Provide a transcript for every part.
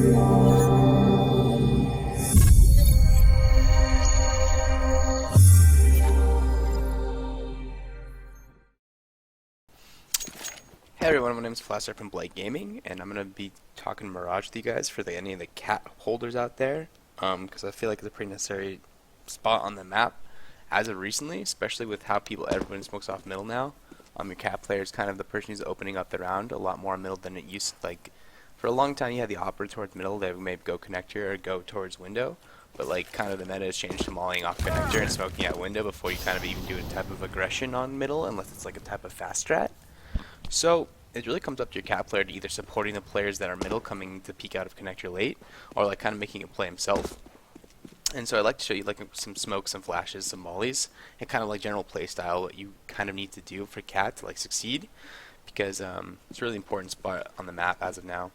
Hey everyone, my name is Flashstep from Blight Gaming, and I'm going to be talking Mirage with you guys for any of the cat holders out there, because I feel like it's a pretty necessary spot on the map as of recently, especially with how everyone smokes off middle now. Your cat player is kind of the person who's opening up the round a lot more middle than it used to. Like, for a long time you had the operator towards middle, they would maybe go connector or go towards window, but like kind of the meta has changed to mollying off connector and smoking out window before you kind of even do a type of aggression on middle, unless it's like a type of fast strat. So it really comes up to your cat player to either supporting the players that are middle coming to peek out of connector late, or like kind of making a play himself. And so I'd like to show you like some smokes, some flashes, some mollies, and kind of like general play style, what you kind of need to do for cat to like succeed, because it's a really important spot on the map as of now.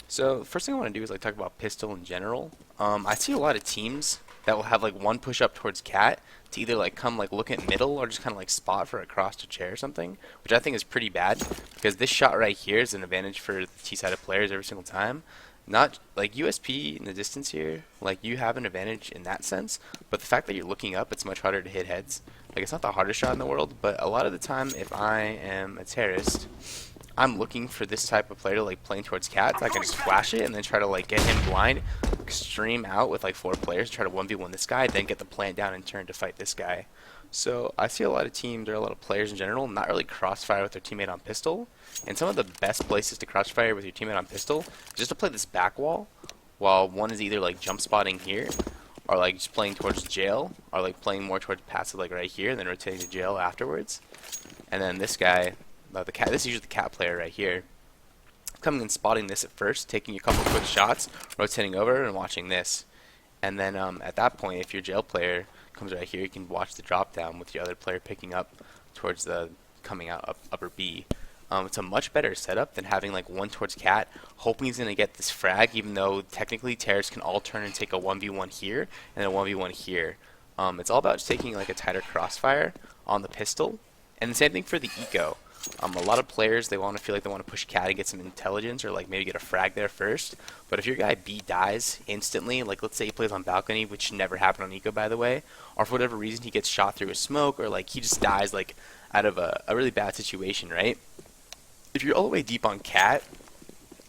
So first thing I want to do is like talk about pistol in general. I see a lot of teams that will have like one push up towards cat to either like come like look at middle or just kind of like spot for a cross to chair or something, which I think is pretty bad, because this shot right here is an advantage for the T-sided players every single time. Not like USP in the distance here, like you have an advantage in that sense, but the fact that you're looking up, it's much harder to hit heads. Like, it's not the hardest shot in the world, but a lot of the time if I am a terrorist, I'm looking for this type of player to like playing towards cat, so I can just flash it and then try to like get him blind, stream out with like 4 players, try to 1v1 this guy, then get the plant down and turn to fight this guy. So I see a lot of teams, or a lot of players in general, not really crossfire with their teammate on pistol. And some of the best places to crossfire with your teammate on pistol is just to play this back wall, while one is either like jump spotting here, or like just playing towards jail, or like playing more towards passive like right here, and then rotating to jail afterwards. And then this guy, the cat, this is usually the cat player right here, coming and spotting this at first, taking a couple quick shots, rotating over and watching this. And then at that point, if your jail player comes right here, you can watch the drop down with your other player picking up towards the coming out up upper B. It's a much better setup than having like one towards cat, hoping he's going to get this frag, even though technically terrorists can all turn and take a 1v1 here and a 1v1 here. It's all about just taking like a tighter crossfire on the pistol, and the same thing for the eco. A lot of players, they want to feel like they want to push cat and get some intelligence, or like maybe get a frag there first. But if your guy B dies instantly, like let's say he plays on balcony, which never happened on eco by the way, or for whatever reason he gets shot through a smoke, or like he just dies like out of a really bad situation, right? If you're all the way deep on cat,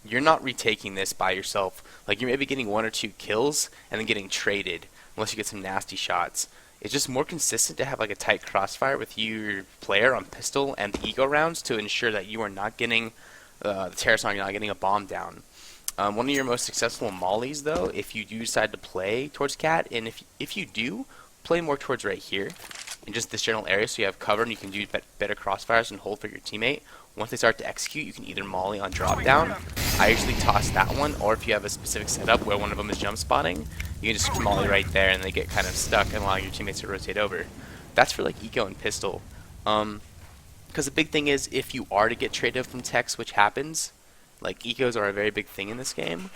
you're not retaking this by yourself. Like, you're maybe getting 1 or 2 kills and then getting traded, unless you get some nasty shots. It's just more consistent to have like a tight crossfire with your player on pistol and the eco rounds to ensure that you are not getting the terrorist on, you're not getting a bomb down. One of your most successful mollies though, if you do decide to play towards cat, and if you do play more towards right here in just this general area, so you have cover and you can do better crossfires and hold for your teammate. Once they start to execute, you can either molly on drop down. I usually toss that one, or if you have a specific setup where one of them is jump spotting, you can just molly right there and they get kind of stuck and allowing your teammates to rotate over. That's for like eco and pistol. Because the big thing is, if you are to get traded from techs, which happens, like ecos are a very big thing in this game,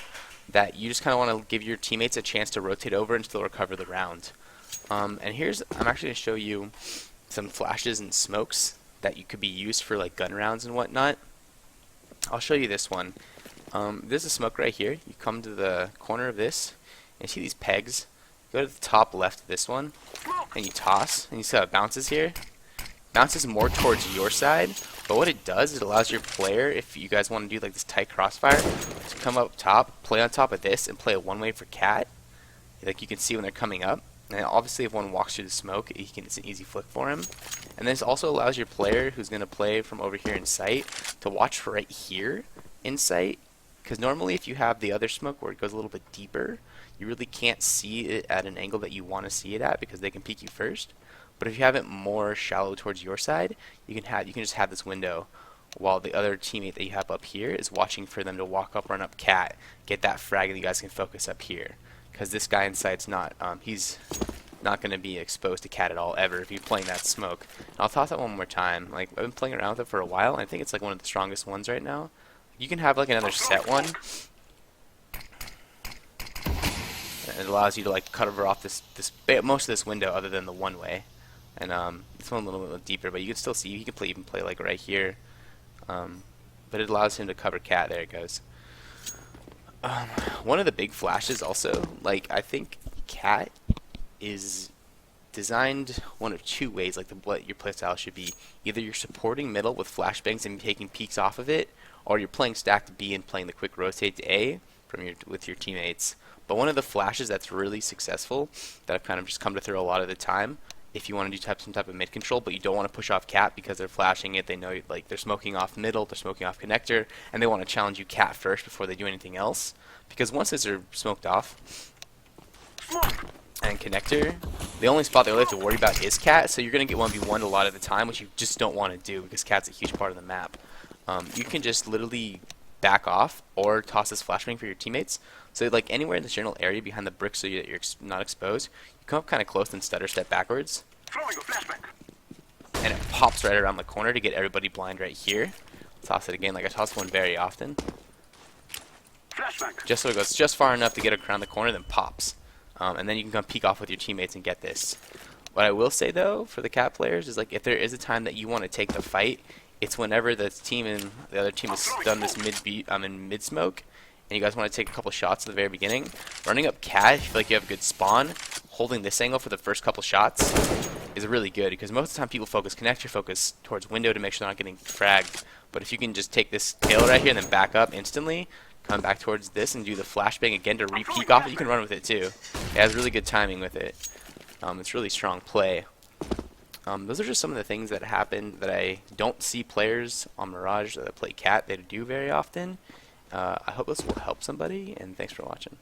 that you just kind of want to give your teammates a chance to rotate over and still recover the round. And I'm actually going to show you some flashes and smokes that you could be used for like gun rounds and whatnot. I'll show you this one. There's a smoke right here. You come to the corner of this, and you see these pegs. Go to the top left of this one, and you toss, and you see how it bounces here. Bounces more towards your side, but what it does is it allows your player, if you guys want to do like this tight crossfire, to come up top, play on top of this, and play a one-way for cat. Like you can see when they're coming up. And obviously if one walks through the smoke, it's an easy flick for him. And this also allows your player who's going to play from over here in sight to watch for right here in sight. Because normally if you have the other smoke where it goes a little bit deeper, you really can't see it at an angle that you want to see it at, because they can peek you first. But if you have it more shallow towards your side, you can just have this window while the other teammate that you have up here is watching for them to walk up, run up cat, get that frag, and you guys can focus up here. Because this guy inside's not, he's not going to be exposed to cat at all ever if you're playing that smoke. And I'll toss that one more time. Like, I've been playing around with it for a while, and I think it's like one of the strongest ones right now. You can have like another set one. And it allows you to like cover off most of this window other than the one way. And this one a little bit deeper, but you can still see, he can even play like right here. But it allows him to cover cat. There it goes. one of the big flashes also, like I think Cat is designed one of two ways, like what your playstyle should be. Either you're supporting middle with flashbangs and taking peeks off of it, or you're playing stacked B and playing the quick rotate to A with your teammates. But one of the flashes that's really successful that I've kind of just come to throw a lot of the time, if you want to do some type of mid control, but you don't want to push off Cat because they're flashing it, they know like they're smoking off middle, they're smoking off connector, and they want to challenge you Cat first before they do anything else. Because once those are smoked off and connector, the only spot they really have to worry about is Cat, so you're going to get 1v1 a lot of the time, which you just don't want to do because Cat's a huge part of the map. You can just literally back off or toss this flashbang for your teammates. So like anywhere in the general area behind the brick so that you're not exposed, you come up kind of close and stutter step backwards. And it pops right around the corner to get everybody blind right here. Toss it again, like I toss one very often. Just so it goes just far enough to get around the corner, then pops. And then you can come peek off with your teammates and get this. What I will say though, for the Cat players, is like if there is a time that you want to take the fight, it's whenever the team and the other team has done this mid smoke, and you guys want to take a couple shots at the very beginning. Running up Cat, if you feel like you have a good spawn, holding this angle for the first couple shots is really good because most of the time people focus connector, focus towards window to make sure they're not getting fragged. But if you can just take this tail right here and then back up instantly, come back towards this and do the flashbang again to re-peek off it, you can run with it too. It has really good timing with it. It's really strong play. Those are just some of the things that happen that I don't see players on Mirage that play Cat that do very often. I hope this will help somebody, and thanks for watching.